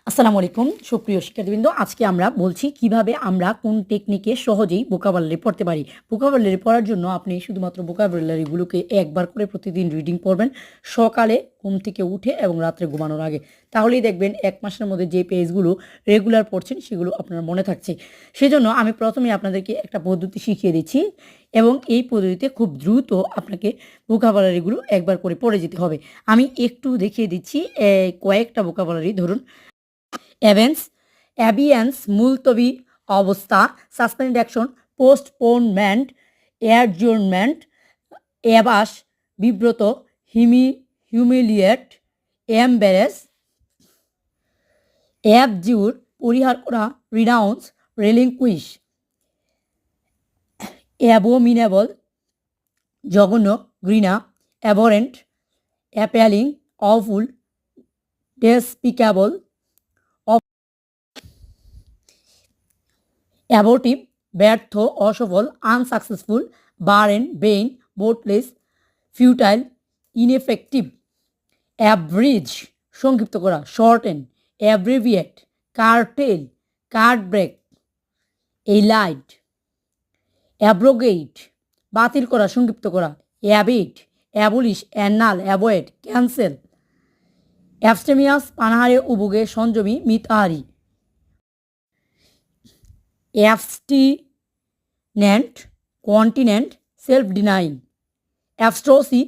আসসালামু আলাইকুম সুপ্রিয় শিক্ষার্থীবৃন্দ, আজকে আমরা বলছি কিভাবে আমরা কোন টেকনিকে সহজেই ভোকাবুলারি পড়তে পারি। ভোকাবুলারি পড়ার জন্য আপনি শুধুমাত্র ভোকাবুলারিগুলোকে একবার করে প্রতিদিন রিডিং পড়বেন, সকালে ঘুম থেকে উঠে এবং রাত্রে ঘুমানোর আগে। তাহলেই দেখবেন 1 মাসের মধ্যে যে পেজগুলো রেগুলার পড়ছেন সেগুলো আপনার মনে থাকছে। সেজন্য আমি প্রথমে আপনাদেরকে একটা পদ্ধতি শিখিয়ে দিচ্ছি এবং এই পদ্ধতিতে খুব দ্রুত আপনাকে ভোকাবুলারিগুলো একবার করে পড়ে যেতে হবে। আমি একটু দেখিয়ে দিচ্ছি কয়েকটা ভোকাবুলারি। ধরুন, অ্যাবেন্স, অ্যাবিয়েন্স মুলতবি অবস্থা, সাসপেন্ড অ্যাকশন, পোস্টপোনমেন্ট, অ্যাডজর্নমেন্ট, অ্যাবাস বিব্রত, হিউমিলিয়েট, এম্বারেস, অ্যাবজিউর পরিহার করা, রিনাউন্স, রেলিংকুইশ, অ্যাবোমিনেবল জঘন্য, ঘৃণা, অ্যাবরেন্ট, অ্যাপেলিং, অফুল, ডেসপিক্যাবল, অ্যাবর্টিভ ব্যর্থ, অসফল, unsuccessful, barren, vain, bootless, futile, ineffective, abridge সংক্ষিপ্ত করা, শর্টেন, অ্যাব্রিভিয়েট, কার্টেল, কার্টব্রেক, এলাইট, অ্যাব্রোগেট বাতিল করা সংক্ষিপ্ত করা, abate, abolish, annul, avoid, cancel, abstemious পানাহারে উবুগে সংযমী মিতাহারি, অ্যাবস্টিনেন্ট, কন্টিনেন্ট, সেলফ ডিনাইং, অ্যাবস্ট্রসি